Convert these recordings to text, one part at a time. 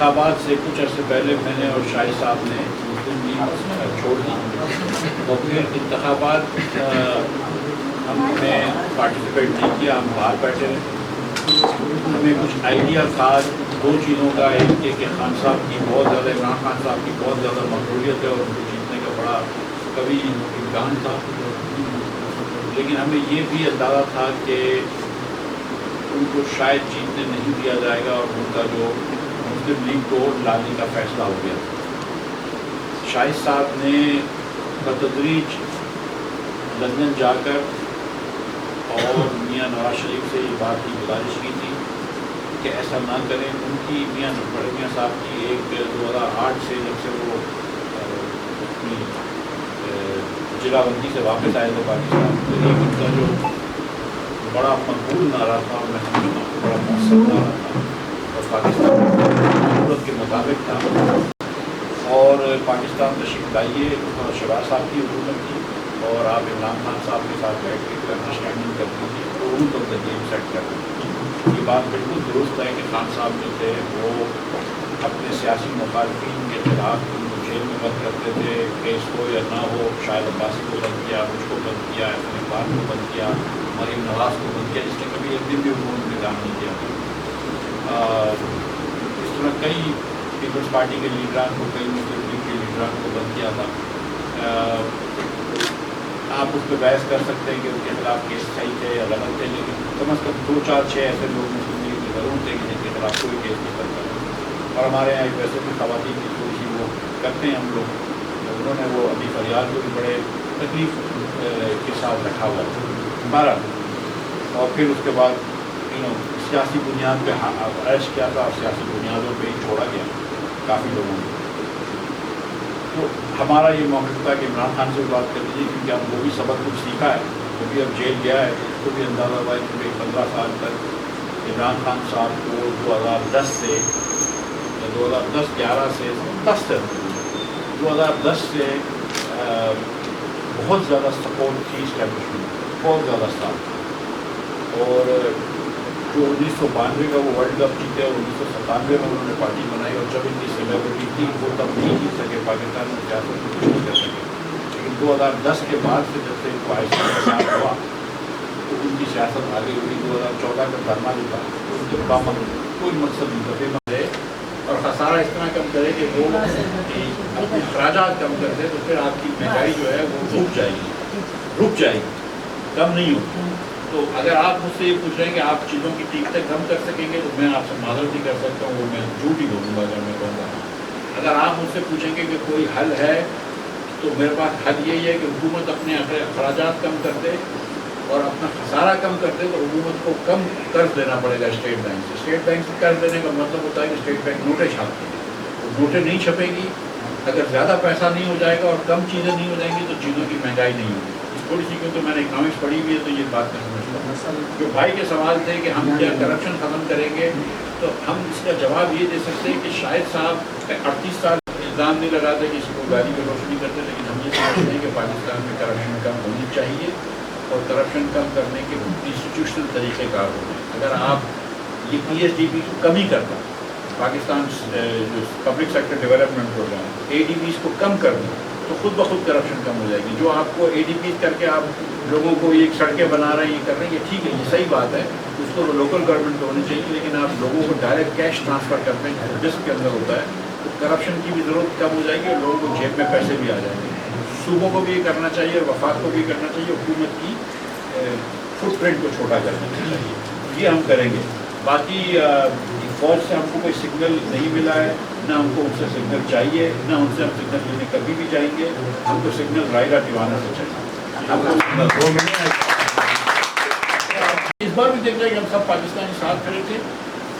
انتخابات سے کچھ عرصے پہلے میں نے اور شاہد صاحب نے مسلم لیگ چھوڑ دی اور پھر انتخابات ہم نے پارٹیسپیٹ نہیں کیا، ہم باہر بیٹھے رہے۔ ہمیں کچھ آئیڈیا تھا دو چیزوں کا، ایک کہ خان صاحب کی بہت زیادہ، عمران خان صاحب کی بہت زیادہ مقبولیت ہے اور ان کو جیتنے کا بڑا کبھی امکان تھا، لیکن ہمیں یہ بھی اندازہ تھا کہ ان کو شاید جیتنے نہیں دیا جائے گا اور ان کا جو مسلم لیگ کو لانے کا فیصلہ ہو گیا۔ شاہد صاحب نے بتدریج لندن جا کر اور میاں نواز شریف سے یہ بات کی گزارش کی تھی کہ ایسا نہ کریں۔ ان کی بڑے میاں صاحب کی ایک 2008 سے جب سے وہ اپنی جلا بندی سے واپس آئے تھے پاکستان، تو ایک ان کا جو بڑا مقبول نعرہ تھا اور میں سمجھتا ہوں بڑا مؤثر نعرہ تھا اور پاکستان کی ضرورت کے مطابق تھا، اور پاکستان تشریف لائیے اور شہباز صاحب کی حکومت کی اور آپ عمران خان صاحب کے ساتھ بیٹھ کے انڈرسٹینڈنگ کر دیجیے تو ان کو تنظیم سیٹ کر دیجیے۔ یہ بات بالکل درست ہے کہ خان صاحب جو تھے وہ اپنے سیاسی مخالفین کے خلاف ان کو جیل میں بند کرتے تھے، کیس ہو یا نہ ہو، شاہد عباسی کو بند کیا، مجھ کو بند کیا، احسن اقبال کو بند کیا، مریم نواز کو بند کیا، جس نے کبھی ایک دن بھی حکومت میں کام نہیں کیا۔ اس طرح کئی پیپلز پارٹی کے لیڈران کو، کئی مسلم لیگ کے لیڈران کو بند کیا تھا۔ آپ اس پہ بحث کر سکتے ہیں کہ ان کے خلاف کیس صحیح تھے یا غلط تھے، لیکن کم از کم 2-4-6 ایسے لوگ مسلم لیگ میں ضرور تھے کہ جن کے خلاف کوئی کیس نہیں کرتا، اور ہمارے یہاں ایک ویسے بھی خواتین کی تھوڑی سی وہ کرتے ہیں ہم لوگ، انہوں نے وہ ابھی فریاد کو بھی بڑے تکلیف کے ساتھ رکھا ہوا تھا ہمارا، اور پھر اس کے بعد سیاسی بنیاد پہ عرض کیا تھا اور سیاسی بنیادوں پہ ہی چھوڑا گیا کافی لوگوں نے۔ تو ہمارا یہ موقف تھا کہ عمران خان سے بات کر لیجیے، کیونکہ اب وہ بھی سبق کچھ سیکھا ہے، وہ بھی اب جیل گیا ہے، اس کو بھی اندازہ ہوا ہے کہ 15 سال تک عمران خان صاحب کو 2010 سے 2011 سے 2010 سے بہت زیادہ سپورٹ تھی اسٹیبلشمنٹ، بہت زیادہ ساتھ، اور جو 1992 کا وہ ورلڈ کپ جیتے اور 1997 میں انہوں نے پارٹی بنائی، اور جب ان کی سیلیبریٹی تھی وہ تب نہیں جیت سکے، پاکستان میں سیاست میں کچھ نہیں کر سکے، لیکن 2010 کے بعد سے جب سے ان کو آہستہ آہستہ ہوا تو ان کی سیاست آگے ہوئی۔ 2014 کا دھرنا جو تھا ان کے بامن کوئی مقصد نہیں تھا کرے اور خسارہ اس طرح کم کرے کہ وہ اپنے اخراجات کم کر دے، تو پھر آپ کی مہنگائی جو ہے وہ رک جائے گی، کم نہیں ہوگی۔ تو اگر آپ مجھ سے یہ پوچھ رہے ہیں کہ آپ چیزوں کی قیمتیں کم کر سکیں گے تو میں آپ سے معذرت نہیں کر سکتا ہوں، وہ میں جھوٹ ہی بولوں گا اگر میں کہوں گا۔ اگر آپ مجھ سے پوچھیں گے کہ کوئی حل ہے تو میرے پاس حل یہی ہے کہ حکومت اپنے اخراجات کم کر دے اور اپنا خسارہ کم کر دے، تو حکومت کو کم قرض دینا پڑے گا اسٹیٹ بینک سے۔ اسٹیٹ بینک سے قرض دینے کا مطلب ہوتا ہے کہ اسٹیٹ بینک نوٹیں چھاپتے ہیں، تو نوٹیں نہیں چھپے گی، اگر زیادہ پیسہ نہیں ہو جائے گا اور کم چیزیں نہیں ہو جائیں گی تو چیزوں کی مہنگائی نہیں ہوگی۔ تھوڑی سی کیونکہ میں نے اکنامکس پڑھی ہوئی ہے تو یہ بات میں سمجھتا ہوں۔ جو بھائی کے سوال تھے کہ ہم کیا کرپشن ختم کریں گے، تو ہم اس کا جواب یہ دے سکتے ہیں کہ شاہد صاحب 38 سال الزام نہیں لگاتے کہ اس کو گاڑی پہ روشنی کرتے، لیکن ہم یہ سمجھتے ہیں کہ پاکستان میں کرپشن کم ہونی چاہیے اور کرپشن کم کرنے کے انسٹیٹیوشنل طریقہ کار ہوتے ہیں۔ اگر آپ یہ PSDP کو کم ہی کرتا، پاکستان جو public sector development programme ADPs کو کم کر دیں تو خود بخود کرپشن کم ہو جائے گی۔ جو آپ کو ADPs کر کے آپ لوگوں کو ایک سڑکیں بنا رہے ہیں، یہ کر رہے ہیں، یہ ٹھیک ہے، یہ صحیح بات ہے، اس کو لوکل گورنمنٹ کو ہونی چاہیے، لیکن آپ لوگوں کو ڈائریکٹ کیش ٹرانسفر کرتے ہیں ڈسک کے اندر ہوتا ہے، تو کرپشن کی بھی ضرورت کم ہو جائے گی اور لوگوں کو جیب میں پیسے بھی آ جائیں گے۔ صوبوں کو بھی یہ کرنا چاہیے اور وفاق کو بھی کرنا چاہیے، حکومت کی فٹ پرنٹ کو چھوٹا کرنا چاہیے، یہ ہم کریں گے۔ باقی فوج سے ہم کو کوئی سگنل نہیں ملا ہے، نہ ہم کو ان سے سگنل چاہیے، نہ ان سے ہم سگنل لینے کبھی بھی جائیں گے۔ ہم کو سگنل رائلا ٹیوانا سے چاہیے۔ ہم کو اس بار بھی دیکھ رہے کہ ہم سب پاکستانی ساتھ کھڑے تھے،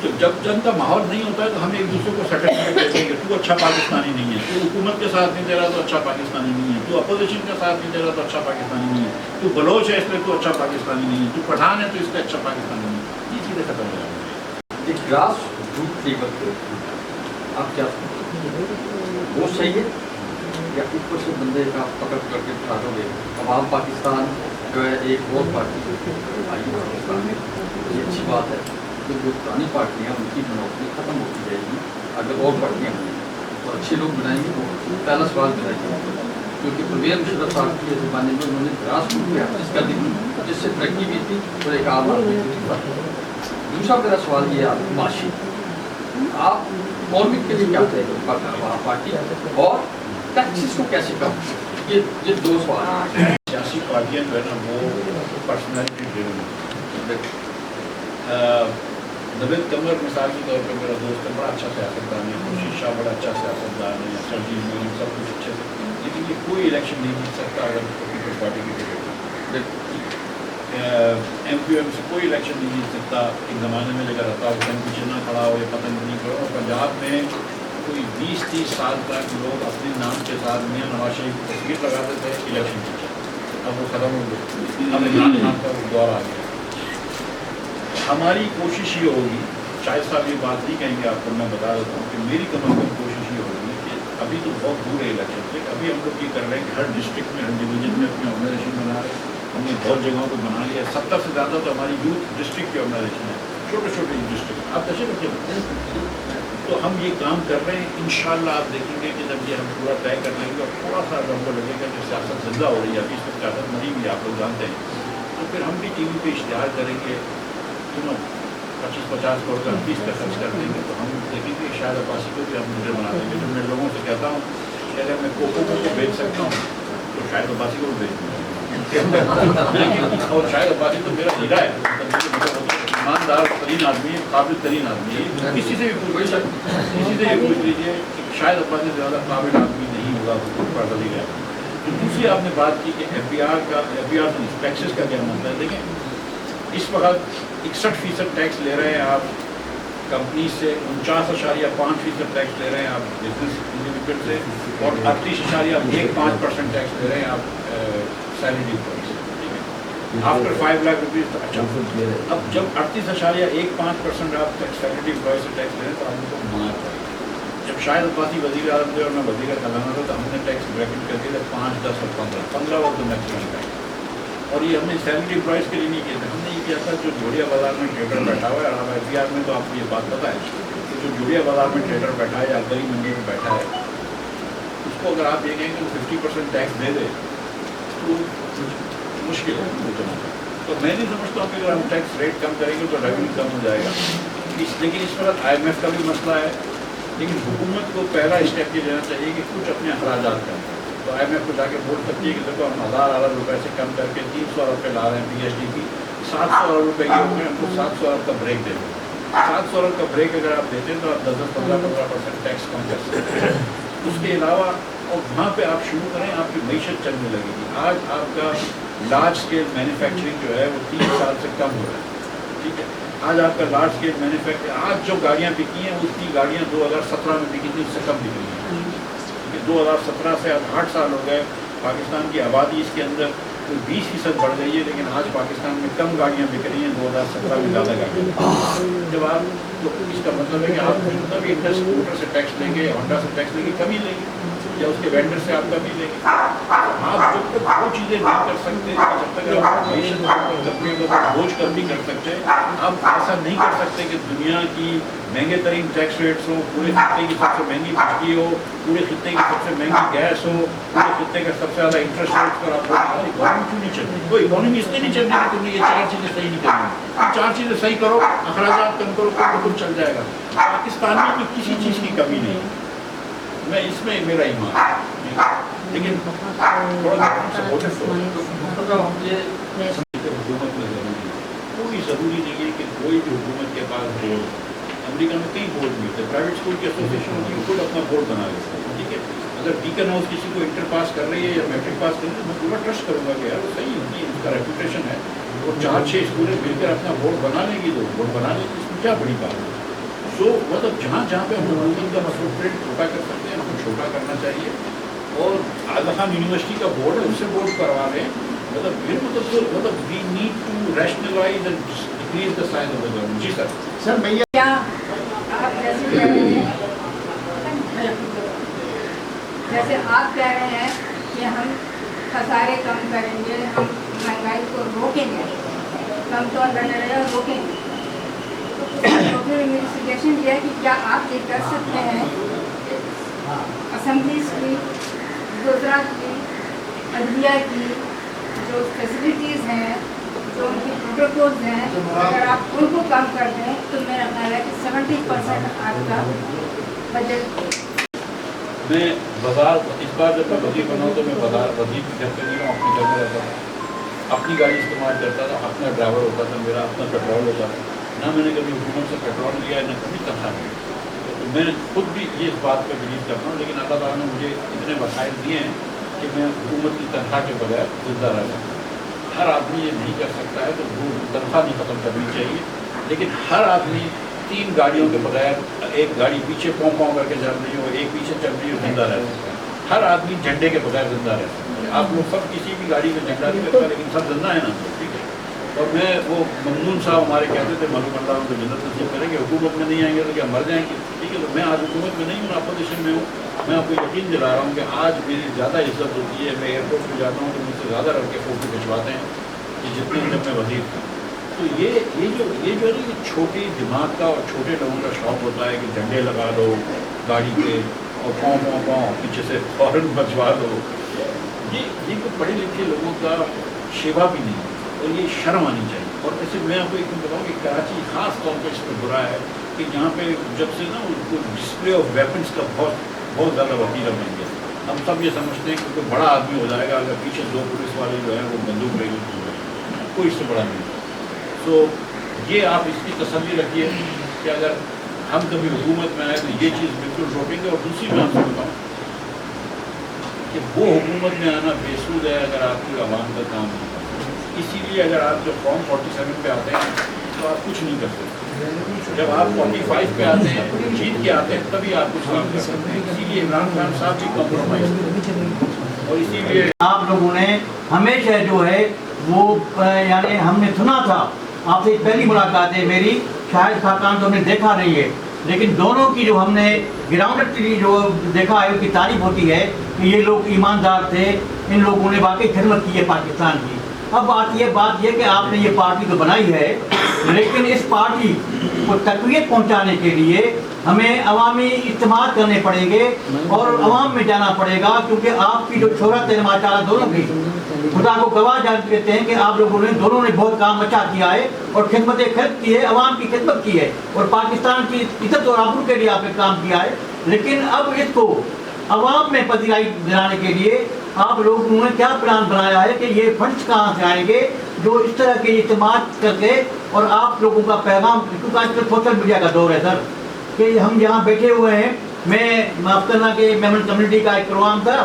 تو جب جنگ کا ماحول نہیں ہوتا ہے تو ہم ایک دوسرے کو سرٹیفکیٹ دیتے ہیں کہ تو اچھا پاکستانی نہیں ہے، تو حکومت کے ساتھ نہیں دے رہا تو اچھا پاکستانی نہیں ہے، تو اپوزیشن کے ساتھ نہیں دے رہا تو اچھا پاکستانی نہیں ہے، تو بلوچ ہے اس لیے تو اچھا پاکستانی نہیں ہے، تو پٹھان ہے تو اس لیے اچھا پاکستانی نہیں ہے۔ یہ چیزیں ختم ہو جائیں گی۔ گراس روٹ لیول پہ آپ کیا وہ صحیح ہے یا اوپر سے بندے کا پکڑ کر کے اٹھانا گے؟ عوام پاکستان جو ہے ایک اور پارٹی آئی پاکستان میں، یہ اچھی بات ہے، जो पुरानी पार्टियाँ हैं उनकी मोनोपोली खत्म होती जाएगी अगर और पार्टियाँ होंगी तो अच्छे लोग बनाएंगे। वो पहला सवाल मेरा ये है, क्योंकि परवेज़ मुशर्रफ साहब के ज़माने में उन्होंने ग्रास रूट पे इसका दी जिससे तरक्की भी थी और एक आम आदमी की बात। दूसरा मेरा सवाल ये है आपकी माशी, आप गवर्नमेंट के लिए क्या करेंगे पार्टी और टैक्सेस को कैसे कम, ये दो सवाल हैं। सियासी पार्टियाँ जो है ना वो पर्सनैलिटी ड्रिवन है। नवेद कमर मिसाल के तौर पर मेरा दोस्त है, बड़ा अच्छा सियासतदान है, खुर्शीद शाह बड़ा अच्छा सियासतदान है, सरजील मोहन सब कुछ अच्छे से, लेकिन ये कोई इलेक्शन नहीं जीत सकता अगर पीपल्स पार्टी की टिकट MQM से कोई इलेक्शन नहीं जीत सकता। एक ज़माने में लेकर आता हुसैन को चुना खड़ा हो या पता नहीं करो, और पंजाब में कोई 20-30 साल तक लोग अपने नाम के साथ मियाँ नवाज शरीफ की तस्वीर लगाते थे, इलेक्शन जीते। अब वो ख़त्म हो गई, अब इमरान खान का दौर आ गया। हमारी कोशिश ये होगी, शायद साहब ये बात नहीं कहेंगे आपको, मैं बता देता हूँ कि मेरी कम अज़ कम कोशिश ये होगी कि अभी तो बहुत दूर है इलेक्शन से, अभी हम लोग ये कर रहे हैं कि हर डिस्ट्रिक्ट में, हर डिवीजन में अपनी ऑर्गेनाइजेशन बना रहे हैं। हमने बहुत जगहों को बना लिया, 70 से ज़्यादा तो हमारी यूथ डिस्ट्रिक्ट की ऑर्गेनाइजेशन है, छोटे छोटे डिस्ट्रिक्ट। आप तशरीफ रखिए, तो हम ये काम कर रहे हैं। इंशाअल्लाह आप देखेंगे कि जब ये हम पूरा तय कर लेंगे और थोड़ा सा हमको लगेगा कि सियासत जिंदा हो रही है, अभी इसमें सियासत मरी भी आप लोग जानते हैं, तो फिर हम भी TV पे इश्तिहार करेंगे, 25-50 करोड़ का फीस का खर्च कर देंगे, तो हम देखेंगे शायद अब्बासी को भी हम लीडर बना देंगे। तो मैं लोगों से कहता हूँ कि अगर मैं कोको को बेच सकता हूँ तो शायद अब्बासी को भी बेच दूँगा। और शायद अब्बासी तो मेरा हीरा है, ईमानदार तरीन आदमी है, काबिल तरीन आदमी है, किसी से भी पूछ लीजिए कि शायद अब्बासी से ज़्यादा काबिल आदमी नहीं होगा तो पढ़ गया। तो दूसरी आपने बात की कि FBR टैक्सेस का क्या मतलब है। देखें, इस वक्त 61% टैक्स ले रहे हैं आप कंपनी से, 49.5% टैक्स ले रहे हैं आप बिजनेस इंडिविजुअल से, और 38.15% टैक्स ले रहे हैं आप सैलरी पर। After 5 lakh rupees. अच्छा, अब जब 38.15% आप सैलरी एम्प्लॉय से टैक्स ले रहे हैं तो आपको मार पड़ेगी। जब शायद अब्बासी वज़ीर आज़म थे और मैं वज़ीर कलाना था तो हमने टैक्स ब्रैकेट कर दिया 5, 10 और 15 वक्त मैक्सिमम टैक्स। और ये हमने सैलरी एम्प्लॉयज़ के लिए नहीं किया था, हमने ये किया था जो जोड़िया बाज़ार में ट्रेडर बैठा हुआ है, और हमारे FBR में तो आपको ये बात पता है कि जो जोड़िया बाज़ार में ट्रेडर बैठा है या गली मंडी में बैठा है, उसको अगर आप ये कहेंगे 50% टैक्स दे दे तो मुश्किल है उतना। तो मैं नहीं समझता हूँ कि अगर हम टैक्स रेट कम करेंगे तो रेवेन्यू कम हो जाएगा। लेकिन इस पर IMF का भी मसला है, लेकिन हुकूमत को पहला स्टेप ये लेना चाहिए कि कुछ अपने अखराजात कम करें। तो IMF को जाके बोल सकती है कि देखो हम 1000 रुपये से कम करके 300 रुपये ला रहे हैं PhD की, 700 रुपये की होंगे, हमको 700 अरब का ब्रेक दे दें। 700 अरब का ब्रेक अगर आप देते हैं तो आप 10-15% टैक्स कम कर सकते हैं। उसके अलावा और वहाँ पे आप शुरू करें, आपकी मईशत चलने लगेगी। आज आपका लार्ज स्केल मैन्युफैक्चरिंग जो है वो 3 साल से कम हो रहा है, ठीक है। आज आपका लार्ज स्केल मैन्युफैक्चरिंग, आज जो गाड़ियाँ बिकी हैं उसकी गाड़ियाँ 2017 में बिकी थी, उससे कम बिक रही हैं, ठीक है। 2017 से अब 8 साल हो गए। पाकिस्तान की आबादी इसके अंदर कोई 20% बढ़ गई है, लेकिन आज पाकिस्तान में कम गाड़ियाँ बिक रही हैं 2017 में ज़्यादा गाड़ियाँ। जब आप तो इसका मतलब है कि आप जितना भी स्कूटर से टैक्स लेंगे, होंडा से टैक्स लेंगे, कमी लेंगे, या उसके वेंडर से आप कमी लेंगे। आप जब तक वो चीज़ें नहीं कर सकते, जब तक आप कंपनियों को बोझ कम नहीं कर सकते, आप ऐसा नहीं कर सकते कि दुनिया की महंगे तरीन टैक्स रेट्स हो, पूरे खत्ते की सबसे महंगी बिजली हो, पूरे खत्ते की सबसे महंगी गैस हो, पूरे खत्ते का सबसे ज़्यादा इंटरेस्ट रेट्स पर आप इकॉनमी क्यों नहीं चल रही? वो इकॉनमी इसलिए नहीं चल रही कि तुमने ये 4 चीज़ें सही नहीं करनी। 4 चीज़ें सही करो, अखराजात कम करो, तो कुछ चल जाएगा। पाकिस्तान में भी किसी चीज़ की कमी नहीं है, मैं इसमें मेरा ईमान है, लेकिन थोड़ा सपोर्टिव हुकूमत में ज़रूरी है। कोई ज़रूरी नहीं है कि कोई भी हुकूमत के पास बोर्ड, अमेरिका में कई बोर्ड मिलते हैं, प्राइवेट स्कूल की एसोसिएशन होती है, खुद अपना बोर्ड बना लेते हैं, ठीक है। अगर डीकन हाउस किसी को इंटर पास कर रही है या मैट्रिक पास कर रही है तो मैं पूरा ट्रस्ट करूँगा कि यार वो सही होती है, उसका रेपुटेशन है, और 4-6 स्कूलें मिलकर अपना बोर्ड बना लेंगी, तो बोर्ड बना लेंगी, इसमें क्या बड़ी बात है। सो मतलब जहाँ पे हम हुकूमत का फुटप्रिंट छोटा कर सकते हैं हमको छोटा करना चाहिए। और आज़म खान यूनिवर्सिटी का बोर्ड है, उससे बोर्ड करवा रहे हैं, मतलब we need to rationalise and decrease the size of the government. जी सर भैया क्या आप जैसे कह रहे हैं, जैसे आप कह रहे हैं कि हम खसारे कम करेंगे, हम महंगाई को रोकेंगे, कम तो करने रहे रोकेंगे, तो फिर मेरी सजेशन ये है कि क्या आप ये कर सकते हैं, असम्बलीज की, गुजरात की, अदलिया की जो फैसिलिटीज़ हैं, जो उनकी प्रोटोकॉल्स हैं, अगर आप उनको कम कर दें तो मेरा ख्याल है कि 70% आपका बजट। मैं बाजार इस बार जब मैं वजीर बना तो मैं बाजार वजीर के घर पे नहीं हूँ, अपने घर में रहता था, अपनी गाड़ी इस्तेमाल करता था, अपना ड्राइवर होता था, मेरा अपना पेट्रोल होता था, ना मैंने कभी हुकूमत से पेट्रोल लिया है, ना कभी तनख्वाह ली। तो मैं खुद भी ये इस बात पर बिलीव करता हूँ, लेकिन अल्लाह ताला ने मुझे इतने वसाइल दिए हैं कि मैं हुकूमत की तनख्वाह के बगैर जिंदा रह सकता हूँ। हर आदमी ये नहीं कर सकता है, तो तनख्वाह नहीं ख़त्म करनी चाहिए, लेकिन हर आदमी 3 गाड़ियों के बगैर, एक गाड़ी पीछे पों करके चल रही हो, एक पीछे चल रही हो, जिंदा रह सकता है। हर आदमी झंडे के बगैर जिंदा रह सकता है। आप लोग सब किसी भी गाड़ी में झंडा नहीं लगता, लेकिन सब जिंदा है ना, ठीक है। और मैं वो ममनून साहब हमारे कहते थे मलूक अल्लाह उनको जन्नत नसीब करेंगे, हुकूमत में नहीं आएंगे तो क्या मर जाएंगे, ठीक है। तो मैं आज हुकूमत में नहीं हूँ, अपोजिशन में हूँ। मैं आपको यकीन दिला रहा हूँ कि आज मेरी ज़्यादा इज्जत होती है। मैं एयरपोर्ट पर जाता हूँ तो मुझसे ज़्यादा लड़के फ़ोटो खिंचवाते हैं कि जितने जब मैं वजीर था। तो ये जो है ना, ये छोटे दिमाग का और छोटे लोगों का शौक़ होता है कि झंडे लगा दो गाड़ी पे और पाँव पीछे से फ़ौरन बचवा दो। ये कोई पढ़े लिखे लोगों का शेवा भी नहीं है, और ये शर्म आनी चाहिए। और ऐसे मैं आपको एक बताऊँ कि कराची ख़ास तौर पर इस पर बुरा है कि यहाँ पे जब से ना उनको डिस्प्ले ऑफ वेपन्स का बहुत ज़्यादा वतीरा बन गया। हम सब ये समझते हैं कि कोई बड़ा आदमी हो जाएगा अगर पीछे 2 पुलिस वाले जो हैं वो बंदूक ले लेंगे, कोई इससे बड़ा नहीं। तो ये आप इसकी तसल्ली रखिए कि अगर हम कभी हुकूमत में आए तो ये चीज़ बिल्कुल रोकेंगे। और दूसरी मैं आपको बताऊँ कि वो हुकूमत में आना बेसूद है अगर आपकी आवाम का काम नहीं करता। इसीलिए अगर आप जब फॉर्म 47 पे आते हैं तो आप कुछ नहीं कर सकते। जब आप 45 पे आते हैं, जीत के आते हैं, तभी आप कुछ काम कर सकते हैं। इसीलिए इमरान खान साहब भी कॉम्प्रोमाइज़, और इसीलिए आप लोगों ने हमेशा जो है वो यानी हमने सुना था, आपसे पहली मुलाकात है मेरी, शायद खाकान तो हमने देखा नहीं है, लेकिन दोनों की जो हमने ग्राउंड जो देखा है उसकी तारीफ होती है कि ये लोग ईमानदार थे, इन लोगों ने वाकई खिदमत की है पाकिस्तान की। अब बात ये कि आपने ये पार्टी तो बनाई है, लेकिन इस पार्टी को तकवीत पहुंचाने के लिए हमें अवामी इज्तिमा करने पड़ेंगे और अवाम में जाना पड़ेगा, क्योंकि आपकी जो शोहरत है माशाअल्लाह दोनों की, खुदा को गवाह जान कहते हैं कि आप लोगों ने दोनों ने बहुत काम अच्छा किया है और खिदमत खिदमत की है, अवाम की खिदमत की है और पाकिस्तान की इज्जत और आबरू के लिए आपने काम किया है। लेकिन अब इसको अवाम में पजीराई दिलाने के लिए आप लोगों ने क्या प्लान बनाया है कि ये फंड्स कहाँ से आएंगे जो इस तरह के इज्तिमात करके, और आप लोगों का पैगाम, क्योंकि आजकल सोशल मीडिया का दौर है सर, कि हम यहाँ बैठे हुए हैं, मैं माफ़ करना कि मेमन कम्युनिटी का एक प्रोग्राम था,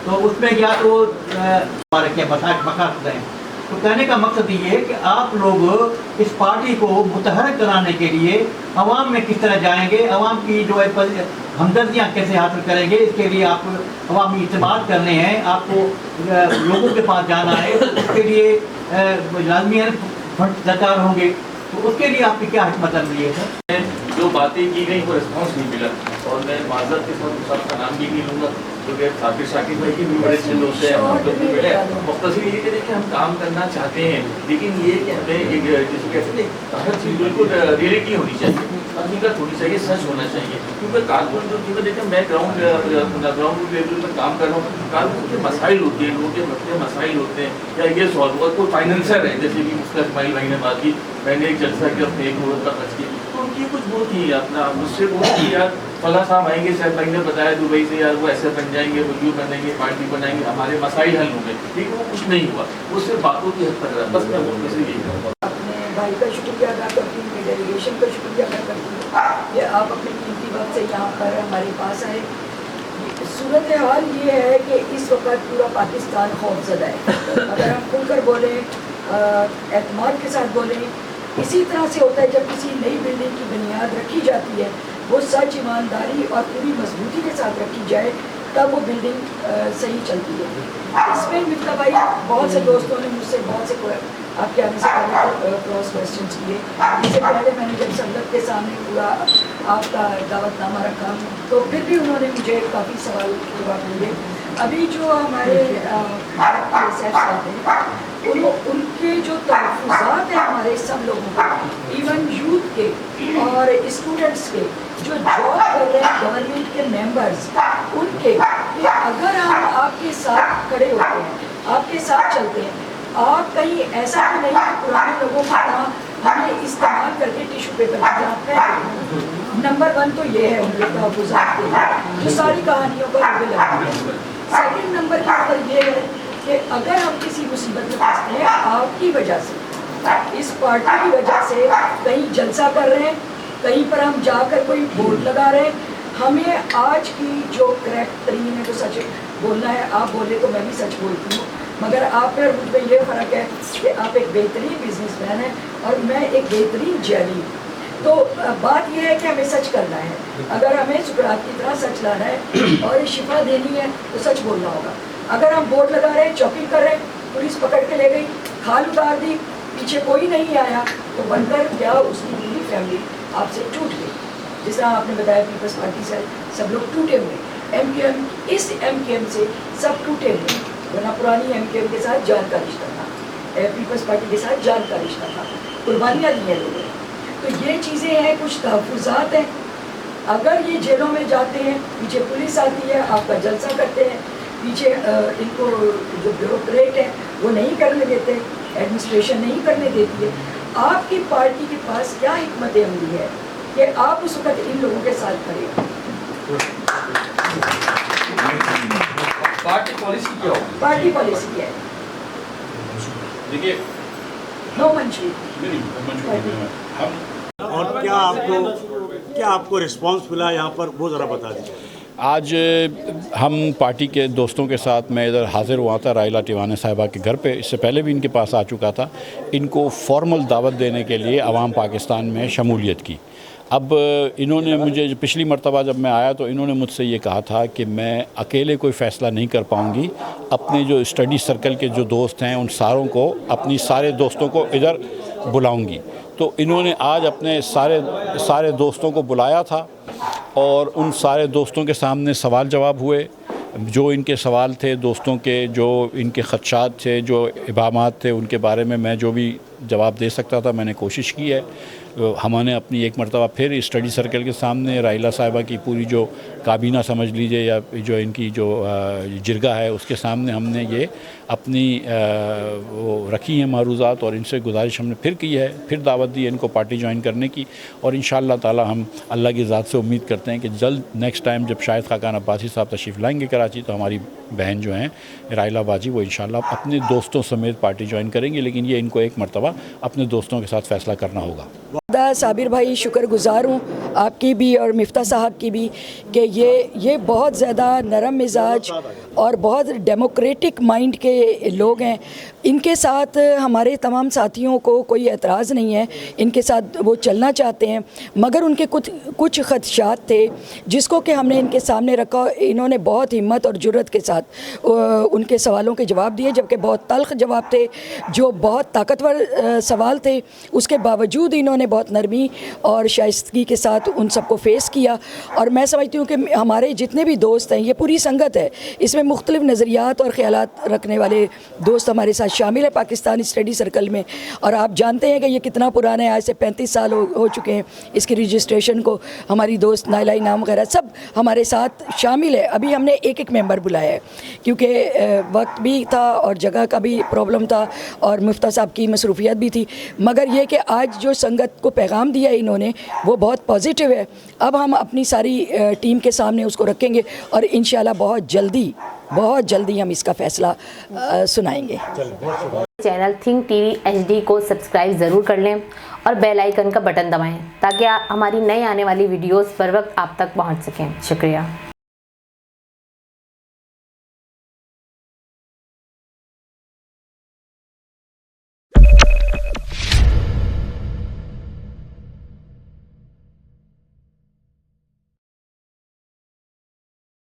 तो उसमें गया तो हमारे क्या बखास्त हैं। तो कहने का मकसद ये है कि आप लोग इस पार्टी को मुतहरक कराने के लिए अवाम में किस तरह जाएंगे, अवाम की जो है हमदर्दियाँ कैसे हासिल करेंगे, इसके लिए आप अवामी इत्तेबात करने हैं, आपको लोगों के पास जाना है, तो उसके लिए लाजमी फंड दरकार होंगे, तो उसके लिए आपकी क्या हिकमत अमली है सर? जो बातें की गई वो रिस्पॉन्स नहीं मिला, और मैं माजरत के साथ सबका नाम भी नहीं लूँगा, क्योंकि साकिब शाकिब भाई के भी बड़े अच्छे दोस्त हैं, हम लोग भी मिले। मुख्तसर ये कि देखिए हम काम करना चाहते हैं, लेकिन ये कि हमें एक जैसे कहते हैं हर चीज़ बिल्कुल रियलिटी होनी चाहिए, हकीकत होनी चाहिए, सच होना चाहिए। क्योंकि कानून जो क्योंकि देखिए मैं ग्राउंड लेवल पर काम कर रहा हूँ, कानून के मसाइल होते हैं, लोगों के मसले मसाइल होते हैं, या ये सॉल्व हुआ, कोई फाइनेंसर है जैसे कि मुफ्ती इस्माइल भाई ने बात की, मैंने एक जलसा किया अपने 1 करोड़ का खर्च किया, तो उनकी कुछ वो थी अपना मुझसे वो थी यार फला साहब आएंगे, शायद भाई ने बताया दुबई से, यार वो ऐसे बन जाएंगे, वो यूँ बनेंगे, पार्टी बनाएंगे, हमारे मसाइल हल होंगे, लेकिन वो कुछ नहीं हुआ, वो सिर्फ बातों की हद तक रहा। बस मैं वो किसी यही कहूँगा। अपने भाई का शुक्रिया अदा करती हूँ, डेलीगेशन का शुक्रिया अदा करती हूँ कि आप अपनी कीमती वक्त से यहाँ पर हमारे पास आए। सूरत हाल ये है कि इस वक्त पूरा पाकिस्तान खौफजदा है, अगर हम खुलकर बोलें, एतमाद के साथ बोलें, इसी तरह से होता है जब किसी नई बिल्डिंग की बुनियाद रखी जाती है, वो सच, ईमानदारी और पूरी मजबूती के साथ रखी जाए, तब वो बिल्डिंग सही चलती है। इसमें मिफ्ता भाई, बहुत से दोस्तों ने मुझसे बहुत से आपके आने से पहले क्रॉस क्वेश्चन किए, इससे पहले मैंने जब संगत के सामने पूरा आपका दावतनामा रखा तो फिर भी उन्होंने मुझे काफ़ी सवाल जवाब दिए। अभी जो हमारे साहब हैं, उनके जो तहफ़्फ़ुज़ात हैं हमारे सब लोगों के, इवन यूथ के और स्टूडेंट्स के जो जॉब कर रहे हैं गवर्नमेंट के मेंबर्स, उनके कि अगर हम आपके साथ खड़े होते हैं, आपके साथ चलते हैं, आप कहीं ऐसा तो नहीं कि पुराने लोगों की तरह हमें इस्तेमाल करके टिश्यू पेपर की तरह फेंक। नंबर 1 तो ये है उनके तहफ़्फ़ुज़ात के लिए जो सारी कहानियों पर उन्हें लगती है। सेकेंड नंबर की खबर ये है कि अगर हम किसी मुसीबत में फंसते हैं आपकी वजह से, इस पार्टी की वजह से, कहीं जलसा कर रहे हैं, कहीं पर हम जाकर कोई बोर्ड लगा रहे हैं, हमें आज की जो करेक्ट तरीन है तो सच बोलना है। आप बोले तो मैं भी सच बोलती हूँ, मगर आप में मुझ में ये फ़र्क है कि आप एक बेहतरीन बिजनेसमैन हैं और मैं एक बेहतरीन जैली। तो बात यह है कि हमें सच करना है। अगर हमें सुकरात की तरह सच लाना है और शिफा देनी है तो सच बोलना होगा। अगर हम बोर्ड लगा रहे हैं, चौकी कर रहे हैं, पुलिस पकड़ के ले गई, खाल उतार दी, पीछे कोई नहीं आया, तो बनकर क्या उसकी पूरी फैमिली आपसे टूट गई। जिस तरह आपने बताया पीपल्स पार्टी से सब लोग टूटे हुए, MKM इस MKM से सब टूटे हुए, वरना पुरानी MKM के साथ जान का रिश्ता था, पीपल्स पार्टी के साथ जान का रिश्ता था, कुर्बानियाँ दी हैं लोगों ने। तो ये चीज़ें हैं, कुछ तहफ़्फ़ुज़ात हैं। अगर ये जेलों में जाते हैं, पीछे पुलिस आती है, आपका जलसा करते हैं, पीछे इनको जो ब्यूरोक्रेट है वो नहीं करने देते, एडमिनिस्ट्रेशन नहीं करने देती है, आपकी पार्टी के पास क्या हिकमत अमली है कि आप उस वक्त इन लोगों के साथ खड़े हो? पार्टी पॉलिसी क्या होगी? पार्टी पॉलिसी क्या है? देखिए, नो मंशूरी। हम और क्या आपको रिस्पांस मिला यहाँ पर, वो ज़रा बता दीजिए। आज हम पार्टी के दोस्तों के साथ मैं इधर हाज़िर हुआ था राइला टिवाने साहिबा के घर पे। इससे पहले भी इनके पास आ चुका था, इनको फॉर्मल दावत देने के लिए अवाम पाकिस्तान में शमूलियत की। अब इन्होंने मुझे पिछली मरतबा जब मैं आया तो इन्होंने मुझसे ये कहा था कि मैं अकेले कोई फ़ैसला नहीं कर पाऊँगी, अपने जो स्टडी सर्कल के जो दोस्त हैं उन सारों को, अपनी सारे दोस्तों को इधर बुलाऊँगी। तो इन्होंने आज अपने सारे दोस्तों को बुलाया था और उन सारे दोस्तों के सामने सवाल जवाब हुए। जो इनके सवाल थे दोस्तों के, जो इनके ख़दशात थे, जो इबामात थे, उनके बारे में मैं जो भी जवाब दे सकता था मैंने कोशिश की है। हमने अपनी एक मरतबा फिर स्टडी सर्कल के सामने राइला साहिबा की पूरी जो काबीना समझ लीजिए या जो इनकी जो जिरगा है उसके सामने हमने ये अपनी वो रखी हैं मारूज़ात और इनसे गुजारिश हमने फिर की है, फिर दावत दी है इनको पार्टी ज्वाइन करने की। और इंशाअल्लाह ताला हम अल्लाह की ज़ात से उम्मीद करते हैं कि जल्द नेक्स्ट टाइम जब शाहिद खाकान अब्बासी साहब तशरीफ़ लाएंगे कराची तो हमारी बहन जो हैं राइला बाजी वो इंशाअल्लाह अपने दोस्तों समेत पार्टी ज्वाइन करेंगी। लेकिन ये इनको एक मरतबा अपने दोस्तों के साथ फ़ैसला करना होगा। साबिर भाई शुक्रगुज़ार हूँ आपकी भी और मिफ्ता साहब की भी कि ये बहुत ज़्यादा नरम मिजाज और बहुत डेमोक्रेटिक माइंड के लोग हैं। इनके साथ हमारे तमाम साथियों को कोई एतराज़ नहीं है, इनके साथ वो चलना चाहते हैं, मगर उनके कुछ ख़दशात थे जिसको कि हमने इनके सामने रखा। इन्होंने बहुत हिम्मत और जुर्रत के साथ उनके सवालों के जवाब दिए, जबकि बहुत तल्ख़ जवाब थे, जो बहुत ताकतवर सवाल थे। उसके बावजूद इन्होंने बहुत नरमी और शाइस्तगी के साथ उन सबको फेस किया। और मैं समझती हूँ कि हमारे जितने भी दोस्त हैं, ये पूरी संगत है, इसमें मुख्तलिफ़ नज़रियात और ख़यालात रखने वाले दोस्त हमारे साथ शामिल है पाकिस्तानी स्टडी सर्कल में। और आप जानते हैं कि ये कितना पुराना है, आज से 35 साल हो चुके हैं इसकी रजिस्ट्रेशन को। हमारी दोस्त नाइला इनाम वगैरह सब हमारे साथ शामिल है। अभी हमने एक मेंबर बुलाया है क्योंकि वक्त भी था और जगह का भी प्रॉब्लम था और मुफ्ता साहब की मसरूफियत भी थी। मगर ये कि आज जो संगत को पैगाम दिया इन्होंने वो बहुत पॉजिटिव है। अब हम अपनी सारी टीम के सामने उसको रखेंगे और इंशाल्लाह बहुत जल्दी हम इसका फ़ैसला सुनाएंगे। चैनल थिंक टीवी HD को सब्सक्राइब ज़रूर कर लें और बेल आइकन का बटन दबाएं ताकि हमारी नई आने वाली वीडियोस पर वक्त आप तक पहुंच सकें। शुक्रिया।